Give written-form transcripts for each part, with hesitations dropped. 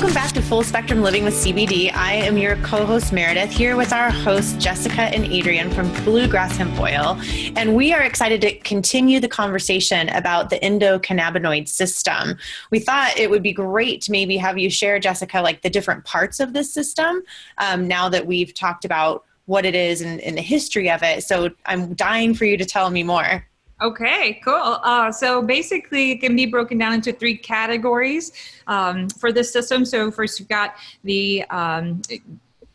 Welcome back to Full Spectrum Living with CBD. I am your co-host Meredith, here with our hosts Jessica and Adrian from Bluegrass Hemp Oil. And we are excited to continue the conversation about the endocannabinoid system. We thought it would be great to maybe have you share, Jessica, like the different parts of this system, now that we've talked about what it is and the history of it. So I'm dying for you to tell me more. Okay, cool. So basically it can be broken down into three categories for this system. So first you've got the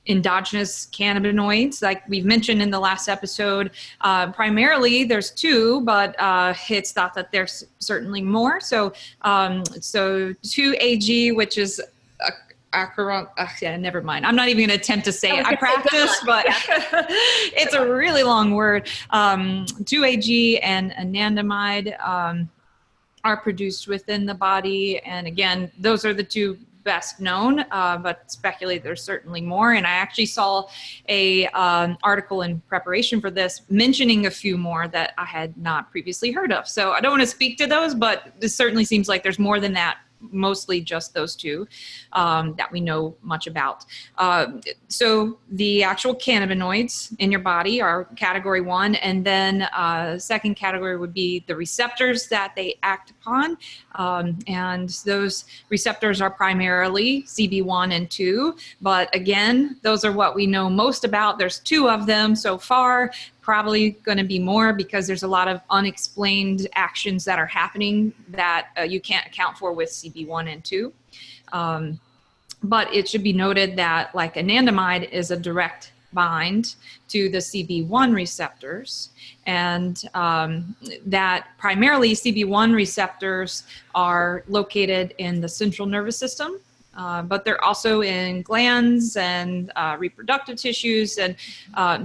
endogenous cannabinoids, like we've mentioned in the last episode. Primarily there's two, but it's thought that there's certainly more. So 2-AG, which is never mind. I'm not even going to attempt to say it. I practice, but it's a really long word. 2-AG and anandamide are produced within the body. And again, those are the two best known, but speculate there's certainly more. And I actually saw a article in preparation for this mentioning a few more that I had not previously heard of. So I don't want to speak to those, but this certainly seems like there's more than that. Mostly just those two that we know much about. So the actual cannabinoids in your body are category one, and then second category would be the receptors that they act upon. And those receptors are primarily CB1 and 2, but again, those are what we know most about. There's two of them so far. Probably going to be more because there's a lot of unexplained actions that are happening that you can't account for with CB1 and 2. But it should be noted that like anandamide is a direct bind to the CB1 receptors, and that primarily CB1 receptors are located in the central nervous system. But they're also in glands and reproductive tissues and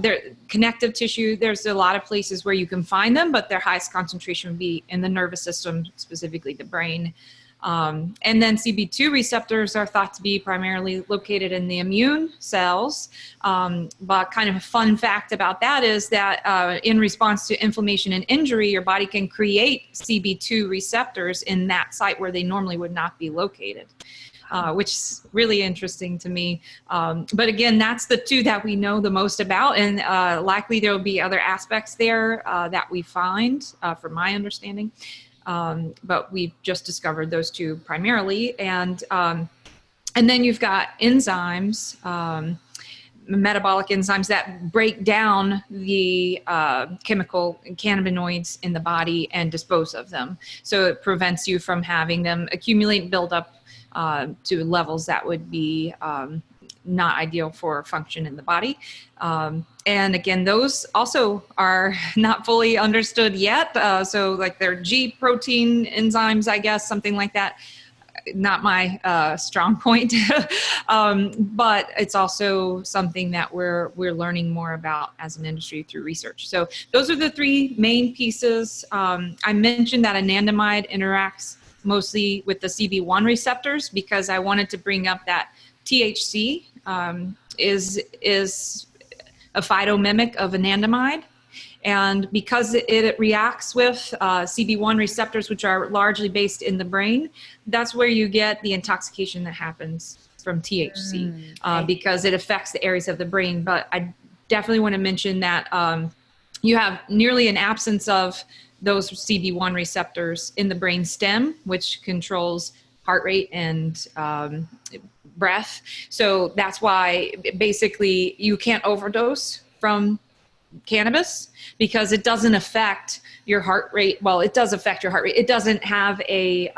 they're connective tissue. There's a lot of places where you can find them, but their highest concentration would be in the nervous system, specifically the brain. And then CB2 receptors are thought to be primarily located in the immune cells. But kind of a fun fact about that is that in response to inflammation and injury, your body can create CB2 receptors in that site where they normally would not be located. Which is really interesting to me. But again, that's the two that we know the most about, and likely there will be other aspects there that we find, from my understanding. But we've just discovered those two primarily. And then you've got enzymes, metabolic enzymes that break down the chemical cannabinoids in the body and dispose of them. So it prevents you from having them accumulate and build up to levels that would be not ideal for function in the body. And again, those also are not fully understood yet. So like they're G protein enzymes, I guess, something like that. Not my strong point, but it's also something that we're learning more about as an industry through research. So those are the three main pieces. I mentioned that anandamide interacts mostly with the CB1 receptors because I wanted to bring up that THC is a phytomimic of anandamide. And because it reacts with CB1 receptors, which are largely based in the brain, that's where you get the intoxication that happens from THC because it affects the areas of the brain. But I definitely want to mention that you have nearly an absence of those CB1 receptors in the brain stem, which controls heart rate and breath. So that's why basically you can't overdose from cannabis because it doesn't affect your heart rate. Well, it does affect your heart rate. It doesn't have a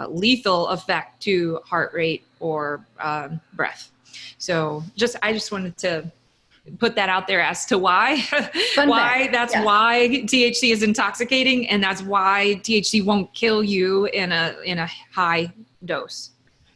lethal effect to heart rate or breath. So I just wanted to put that out there as to why, why THC is intoxicating, and that's why THC won't kill you in a high dose.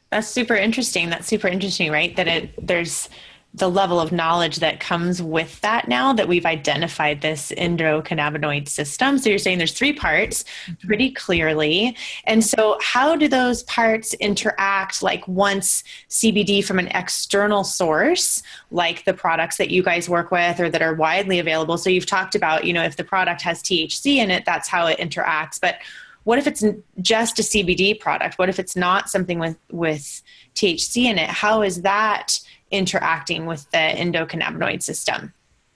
That's super interesting. Right? That there's the level of knowledge that comes with that now that we've identified this endocannabinoid system. So you're saying there's three parts pretty clearly. And so how do those parts interact like once CBD from an external source, like the products that you guys work with or that are widely available? So you've talked about, if the product has THC in it, that's how it interacts. But what if it's just a CBD product? What if it's not something with THC in it? How is that interacting with the endocannabinoid system?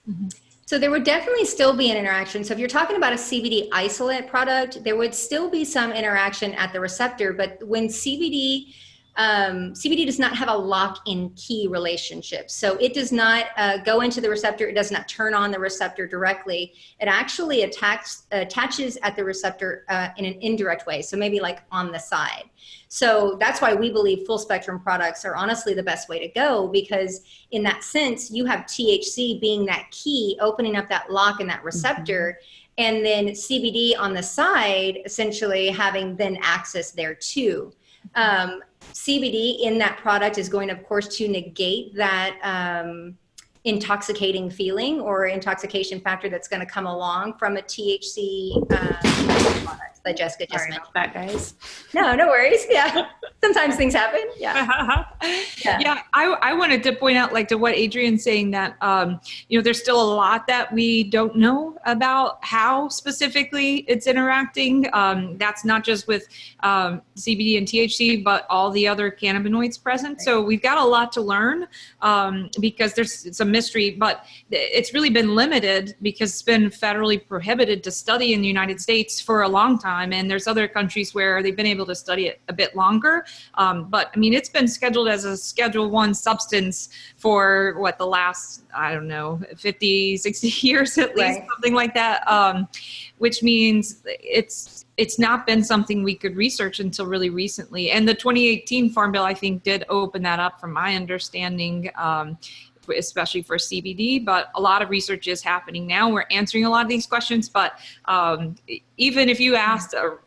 Mm-hmm. So there would definitely still be an interaction. So if you're talking about a CBD isolate product, there would still be some interaction at the receptor. But when CBD does not have a lock-in key relationship. So it does not go into the receptor. It does not turn on the receptor directly. It actually attaches at the receptor in an indirect way. So maybe like on the side. So that's why we believe full spectrum products are honestly the best way to go, because in that sense, you have THC being that key, opening up that lock and that receptor, and then CBD on the side, essentially having then access there too. CBD in that product is going, of course, to negate that intoxicating feeling or intoxication factor that's going to come along from a THC product that Jessica just mentioned. That, guys. No worries. Yeah. Sometimes things happen. Yeah. Yeah. I wanted to point out, like, to what Adrian's saying, that, there's still a lot that we don't know about how specifically it's interacting. That's not just with CBD and THC, but all the other cannabinoids present. Right. So we've got a lot to learn because there's some mystery, but it's really been limited because it's been federally prohibited to study in the United States for a long time. And there's other countries where they've been able to study it a bit longer. But I mean, it's been scheduled as a Schedule I substance for the last, 50, 60 years at least, right. Something like that. Which means it's not been something we could research until really recently. And the 2018 Farm Bill, I think, did open that up from my understanding, especially for CBD, but a lot of research is happening now. We're answering a lot of these questions, but even if you asked a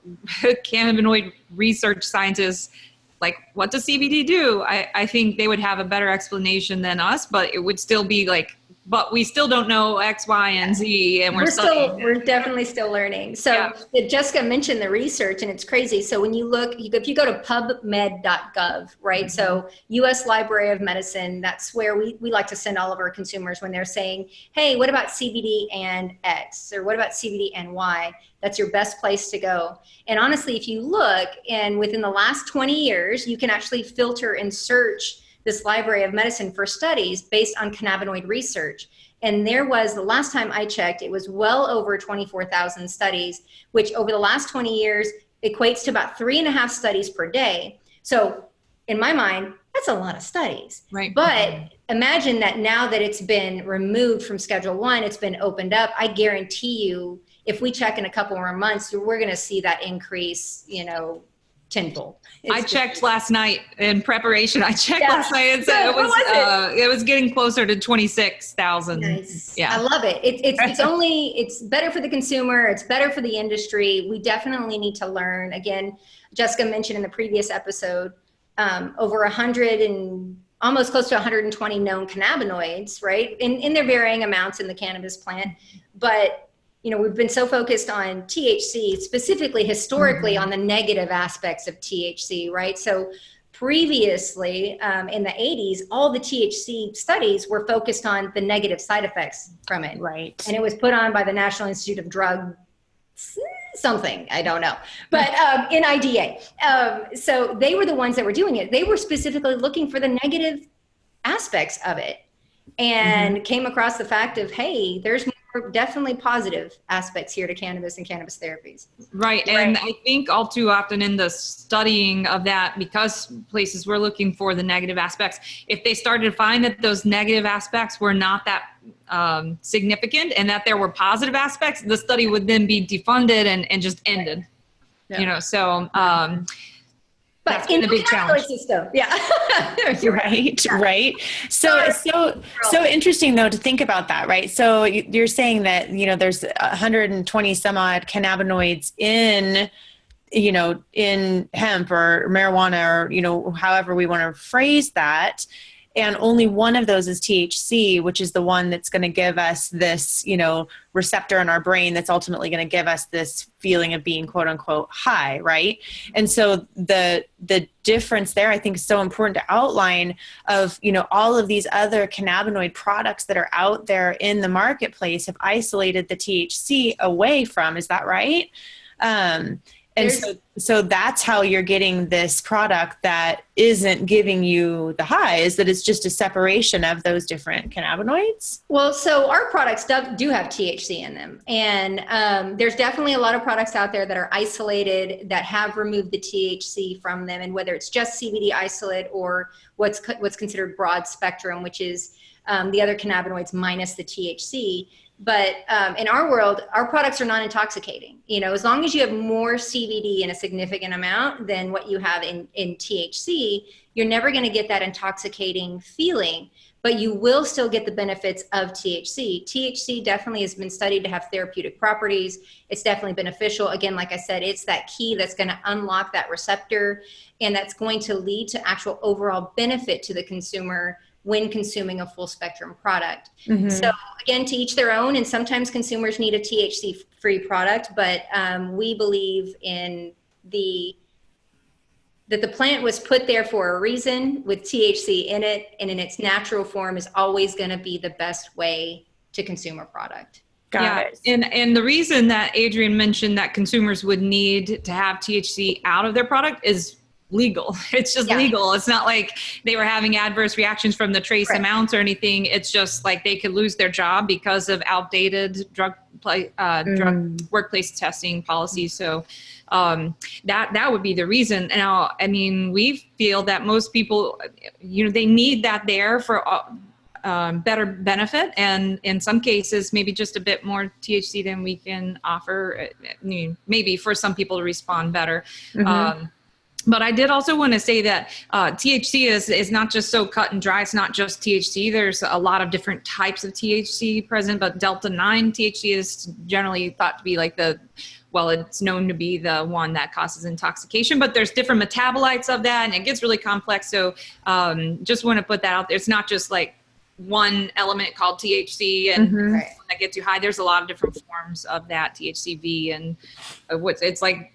cannabinoid research scientist, like, what does CBD do? I think they would have a better explanation than us, but it would still be like, but we still don't know X, Y, and Z, and we're definitely still learning. So yeah. Jessica mentioned the research, and it's crazy. So when you look, if you go to pubmed.gov, right? Mm-hmm. So U.S. Library of Medicine, that's where we like to send all of our consumers when they're saying, hey, what about CBD and X? Or what about CBD and Y? That's your best place to go. And honestly, if you look, and within the last 20 years, you can actually filter and search this Library of Medicine for studies based on cannabinoid research. And there was, the last time I checked, it was well over 24,000 studies, which over the last 20 years equates to about 3.5 studies per day. So in my mind, that's a lot of studies. Right. But imagine that now that it's been removed from Schedule I, it's been opened up, I guarantee you, if we check in a couple more months, we're going to see that increase, tenfold. I checked last night in preparation. Last night and said it was getting closer to 26,000. Nice. Yeah. I love it. It's better for the consumer. It's better for the industry. We definitely need to learn. Again, Jessica mentioned in the previous episode, over 100 and almost close to 120 known cannabinoids, right? In their varying amounts in the cannabis plant. But we've been so focused on THC, specifically historically on the negative aspects of THC, right? So previously in the 80s, all the THC studies were focused on the negative side effects from it. Right. And it was put on by the National Institute of Drug something, I don't know, but NIDA. So they were the ones that were doing it. They were specifically looking for the negative aspects of it and came across the fact of, hey, there's definitely positive aspects here to cannabis and cannabis therapies. Right. And I think all too often in the studying of that, because places were looking for the negative aspects, if they started to find that those negative aspects were not that significant and that there were positive aspects, the study would then be defunded and just ended. Yeah. But in the big challenge system, right. So interesting though to think about that, right? So you're saying that there's 120 some odd cannabinoids in hemp or marijuana or however we want to phrase that. And only one of those is THC, which is the one that's going to give us this, receptor in our brain that's ultimately going to give us this feeling of being quote unquote high, right? And so the difference there, I think, is so important to outline of, all of these other cannabinoid products that are out there in the marketplace have isolated the THC away from, is that right? And so that's how you're getting this product that isn't giving you the highs, that it's just a separation of those different cannabinoids? Well, so our products do have THC in them. And there's definitely a lot of products out there that are isolated that have removed the THC from them. And whether it's just CBD isolate or what's considered broad spectrum, which is the other cannabinoids minus the THC. But in our world, our products are non-intoxicating. You know, as long as you have more CBD in a significant amount than what you have in THC, you're never going to get that intoxicating feeling, but you will still get the benefits of THC. THC definitely has been studied to have therapeutic properties. It's definitely beneficial. Again, like I said, it's that key that's going to unlock that receptor, and that's going to lead to actual overall benefit to the consumer when consuming a full spectrum product. Mm-hmm. So again, to each their own, and sometimes consumers need a THC-free product, but we believe that the plant was put there for a reason with THC in it, and in its natural form is always going to be the best way to consume a product. Got it. And the reason that Adrian mentioned that consumers would need to have THC out of their product is legal. It's just legal. It's not like they were having adverse reactions from the trace amounts or anything. It's just like they could lose their job because of outdated drug workplace testing policies. So that would be the reason. Now, I mean, we feel that most people, you know, they need that there for better benefit, and in some cases, maybe just a bit more THC than we can offer, maybe for some people to respond better. Mm-hmm. But I did also want to say that THC is not just so cut and dry. It's not just THC. There's a lot of different types of THC present, but Delta-9 THC is generally thought to be like it's known to be the one that causes intoxication, but there's different metabolites of that, and it gets really complex. So just want to put that out there. It's not just like one element called THC and that gets you high. There's a lot of different forms of that THCV, and it's like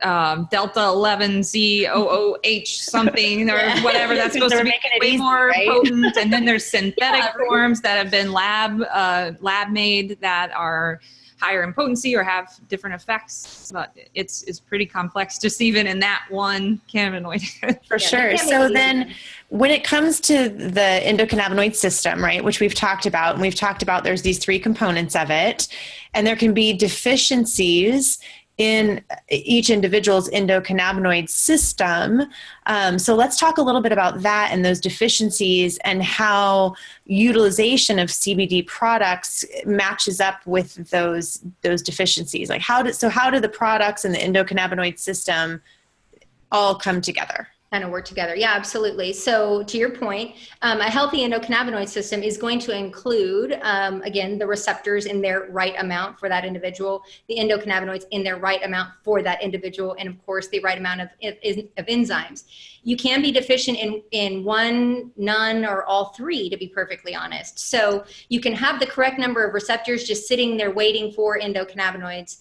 Delta 11ZOOH something or whatever. That's supposed to be way more potent. And then there's synthetic forms that have been lab made that are higher in potency or have different effects, but it's pretty complex just even in that one cannabinoid. For sure. So then when it comes to the endocannabinoid system, right, which we've talked about, and we've talked about there's these three components of it, and there can be deficiencies in each individual's endocannabinoid system. So let's talk a little bit about that and those deficiencies and how utilization of CBD products matches up with those deficiencies. Like how do the products and the endocannabinoid system all come together? Kind of work together. Yeah, absolutely. So to your point, a healthy endocannabinoid system is going to include, again, the receptors in their right amount for that individual, the endocannabinoids in their right amount for that individual, and of course, the right amount of enzymes. You can be deficient in one, none, or all three, to be perfectly honest. So you can have the correct number of receptors just sitting there waiting for endocannabinoids,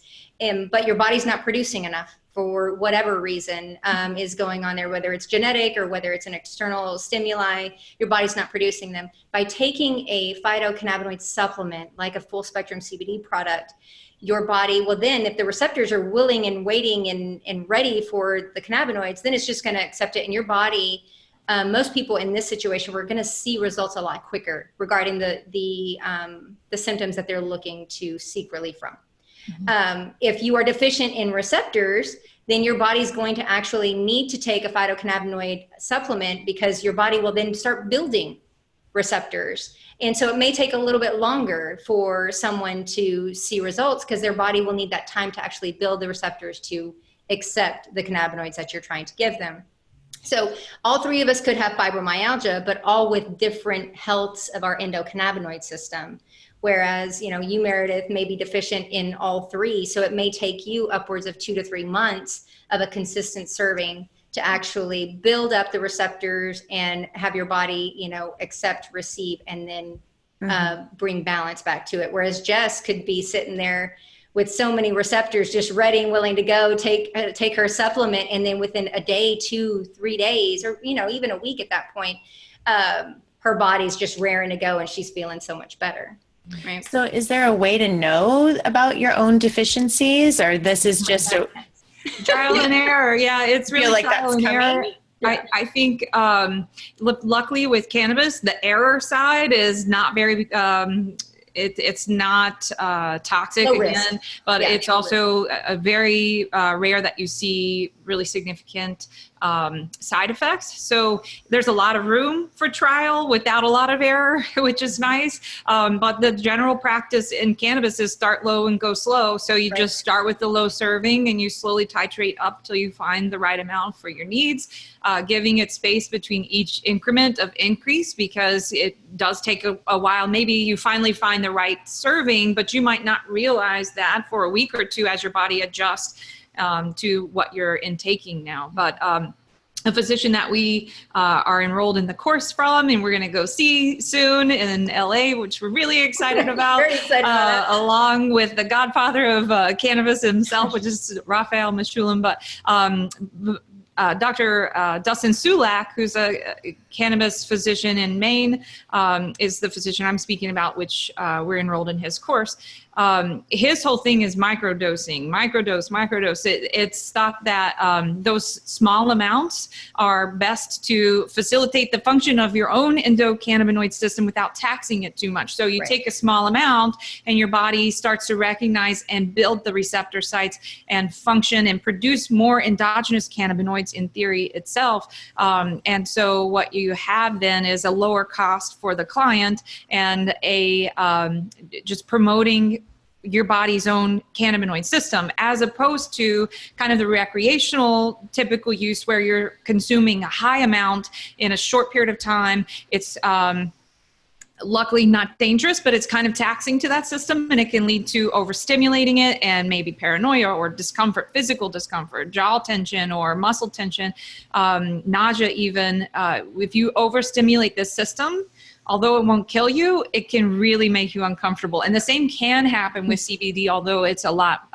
but your body's not producing enough for whatever reason is going on there, whether it's genetic or whether it's an external stimuli, your body's not producing them. By taking a phytocannabinoid supplement, like a full spectrum CBD product, your body will then, if the receptors are willing and waiting and ready for the cannabinoids, then it's just going to accept it. And your body, most people in this situation, we're going to see results a lot quicker regarding the symptoms that they're looking to seek relief from. If you are deficient in receptors, then your body's going to actually need to take a phytocannabinoid supplement because your body will then start building receptors. And so it may take a little bit longer for someone to see results because their body will need that time to actually build the receptors to accept the cannabinoids that you're trying to give them. So all three of us could have fibromyalgia, but all with different healths of our endocannabinoid system. Whereas, you, Meredith, may be deficient in all three. So it may take you upwards of 2 to 3 months of a consistent serving to actually build up the receptors and have your body, accept, receive, and then bring balance back to it. Whereas Jess could be sitting there with so many receptors just ready and willing to go take her supplement. And then within a day, 2, 3 days, or, even a week at that point, her body's just raring to go and she's feeling so much better. Right. So is there a way to know about your own deficiencies, or this is just Trial and error. Yeah, it's really like trial that's and error. coming. Yeah. I think luckily with cannabis, the error side is not very, it's not toxic No again, risk. but Yeah, it's no also a very rare that you see really significant side effects. So there's a lot of room for trial without a lot of error, which is nice. But the general practice in cannabis is start low and go slow. So you just start with the low serving and you slowly titrate up till you find the right amount for your needs, giving it space between each increment of increase, because it does take a while. Maybe you finally find the right serving, but you might not realize that for a week or two as your body adjusts to what you're intaking now. But a physician that we are enrolled in the course from, and we're going to go see soon in LA, which we're really excited about, Very excited about that. along with the godfather of cannabis himself, which is Raphael Meshulam. But Dr. Dustin Sulak, who's a cannabis physician in Maine, is the physician I'm speaking about, which we're enrolled in his course. His whole thing is microdosing, microdose. It's thought that those small amounts are best to facilitate the function of your own endocannabinoid system without taxing it too much. So you take a small amount and your body starts to recognize and build the receptor sites and function and produce more endogenous cannabinoids in theory itself. And so what you have then is a lower cost for the client and a just promoting your body's own cannabinoid system, as opposed to kind of the recreational typical use where you're consuming a high amount in a short period of time. It's luckily not dangerous, but it's kind of taxing to that system, and it can lead to overstimulating it and maybe paranoia or discomfort, physical discomfort, jaw tension or muscle tension, nausea even. If you overstimulate this system, although it won't kill you, it can really make you uncomfortable. And the same can happen with CBD, although it's a lot,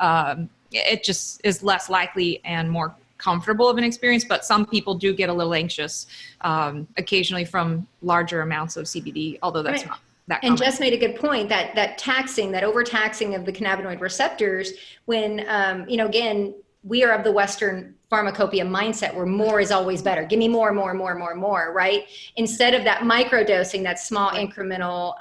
it just is less likely and more comfortable of an experience. But some people do get a little anxious occasionally from larger amounts of CBD, although that's not that common. And Jess made a good point that taxing, that overtaxing of the cannabinoid receptors, when, again, we are of the Western pharmacopoeia mindset where more is always better. Give me more, right? Instead of that microdosing, that small incremental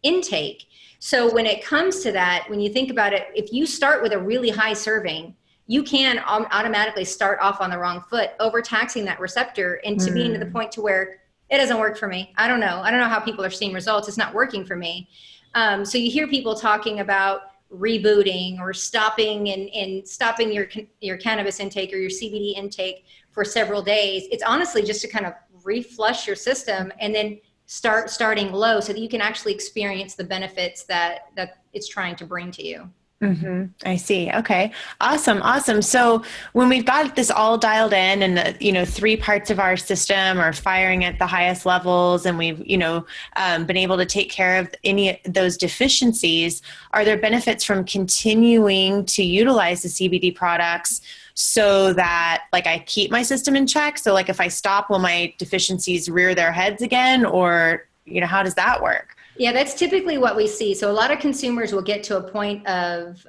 intake. So when it comes to that, when you think about it, if you start with a really high serving, you can automatically start off on the wrong foot, overtaxing that receptor and to being to the point to where it doesn't work for me. I don't know how people are seeing results. It's not working for me. So you hear people talking about rebooting or stopping and stopping your cannabis intake or your CBD intake for several days. It's honestly just to kind of reflush your system and then starting low so that you can actually experience the benefits that it's trying to bring to you. Mm-hmm. I see. Okay. Awesome. So when we've got this all dialed in and, 3 parts of our system are firing at the highest levels and we've, been able to take care of any of those deficiencies, are there benefits from continuing to utilize the CBD products so that I keep my system in check? So if I stop, will my deficiencies rear their heads again? Or, how does that work? Yeah, that's typically what we see. So a lot of consumers will get to a point of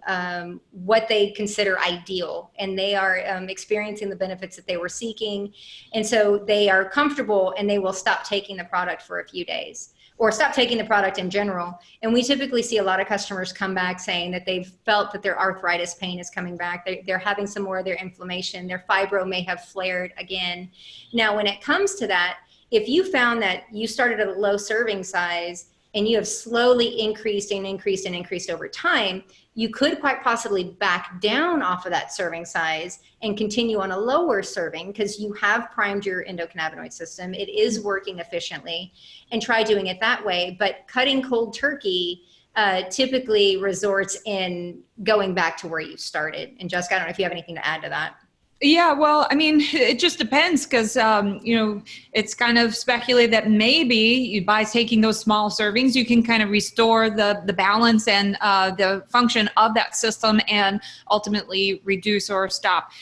what they consider ideal, and they are experiencing the benefits that they were seeking. And so they are comfortable and they will stop taking the product for a few days or stop taking the product in general. And we typically see a lot of customers come back saying that they've felt that their arthritis pain is coming back. They're having some more of their inflammation. Their fibro may have flared again. Now, when it comes to that, if you found that you started at a low serving size and you have slowly increased over time, you could quite possibly back down off of that serving size and continue on a lower serving because you have primed your endocannabinoid system. It is working efficiently, and try doing it that way. But cutting cold turkey typically resorts in going back to where you started. And Jessica, I don't know if you have anything to add to that. Yeah, well, I mean, it just depends because, it's kind of speculated that maybe by taking those small servings, you can kind of restore the balance and the function of that system and ultimately reduce or stop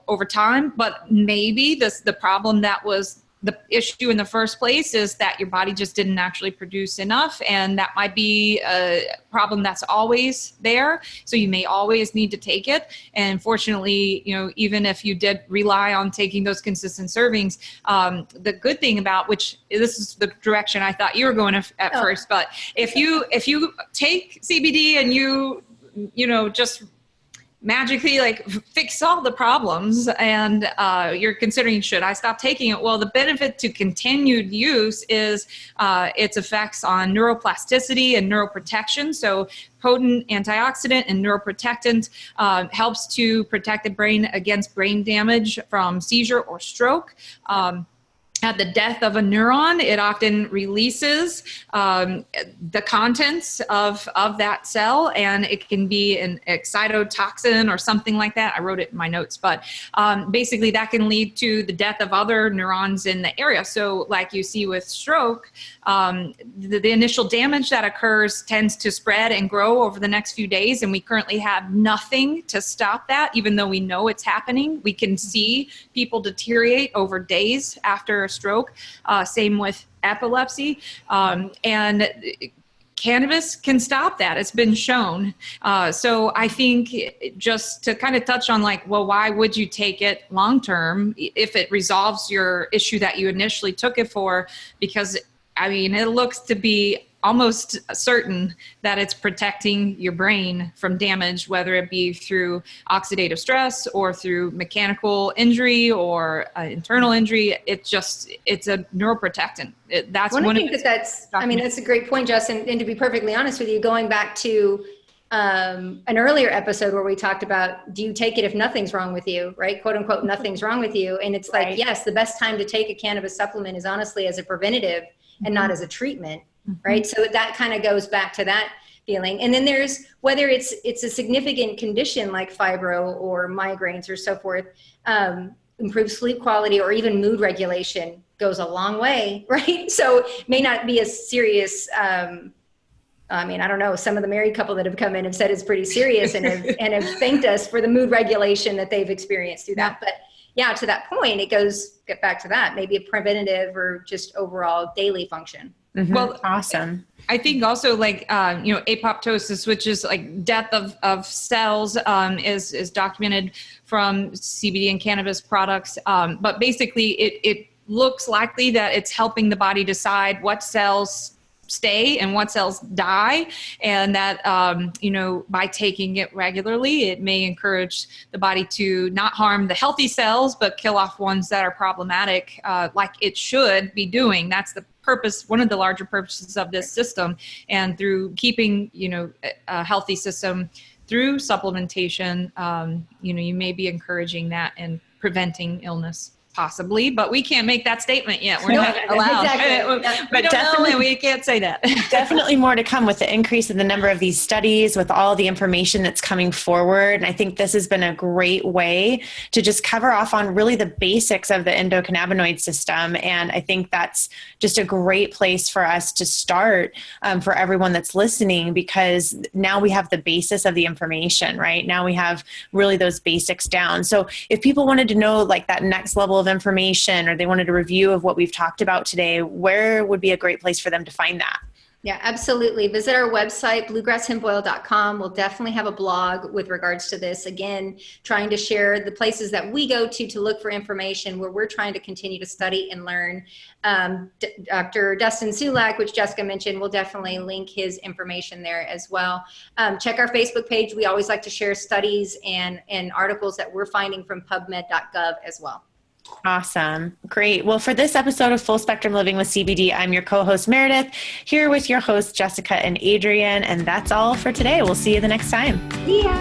over time. But maybe the problem that was the issue in the first place is that your body just didn't actually produce enough, and that might be a problem that's always there. So you may always need to take it. And fortunately, even if you did rely on taking those consistent servings, the good thing about, which this is the direction I thought you were going at first, but if you take CBD and you just magically fix all the problems, and you're considering, should I stop taking it? Well, the benefit to continued use is its effects on neuroplasticity and neuroprotection. So potent antioxidant and neuroprotectant helps to protect the brain against brain damage from seizure or stroke. At the death of a neuron, it often releases the contents of that cell, and it can be an excitotoxin or something like that. I wrote it in my notes, but basically that can lead to the death of other neurons in the area. So like you see with stroke, the initial damage that occurs tends to spread and grow over the next few days, and we currently have nothing to stop that, even though we know it's happening. We can see people deteriorate over days after a stroke. Same with epilepsy. And cannabis can stop that. It's been shown. So I think just to kind of touch on why would you take it long term if it resolves your issue that you initially took it for? Because it looks to be almost certain that it's protecting your brain from damage, whether it be through oxidative stress or through mechanical injury or internal injury. It's a neuroprotectant. That's that's a great point, Justin. And to be perfectly honest with you, going back to an earlier episode where we talked about, do you take it if nothing's wrong with you, right? Quote unquote, nothing's wrong with you. And it's right. Yes, the best time to take a cannabis supplement is honestly as a preventative and not as a treatment. Right. So that kind of goes back to that feeling. And then there's whether it's a significant condition like fibro or migraines or so forth, improved sleep quality or even mood regulation goes a long way. Right. So may not be as serious. I don't know. Some of the married couple that have come in have said it's pretty serious and have thanked us for the mood regulation that they've experienced through that. But yeah, to that point, get back to that, maybe a preventative or just overall daily function. Mm-hmm. Well, awesome. I think also apoptosis, which is death of cells, is documented from CBD and cannabis products. But basically it looks likely that it's helping the body decide what cells stay and what cells die, and that by taking it regularly, it may encourage the body to not harm the healthy cells but kill off ones that are problematic, like it should be doing. That's the purpose, one of the larger purposes of this system. And through keeping a healthy system through supplementation, you may be encouraging that and preventing illness. Possibly, but we can't make that statement yet. We're not allowed. Exactly. But definitely, we can't say that. Definitely more to come with the increase in the number of these studies, with all the information that's coming forward. And I think this has been a great way to just cover off on really the basics of the endocannabinoid system. And I think that's just a great place for us to start for everyone that's listening, because now we have the basis of the information, right? Now we have really those basics down. So if people wanted to know that next level of information, or they wanted a review of what we've talked about today, where would be a great place for them to find that? Yeah, absolutely. Visit our website, bluegrasshempoil.com. We'll definitely have a blog with regards to this. Again, trying to share the places that we go to look for information, where we're trying to continue to study and learn. Dr. Dustin Sulak, which Jessica mentioned, will definitely link his information there as well. Check our Facebook page. We always like to share studies and articles that we're finding from pubmed.gov as well. Awesome. Great. Well, for this episode of Full Spectrum Living with CBD, I'm your co-host Meredith, here with your hosts Jessica and Adrian. And that's all for today. We'll see you the next time. See ya.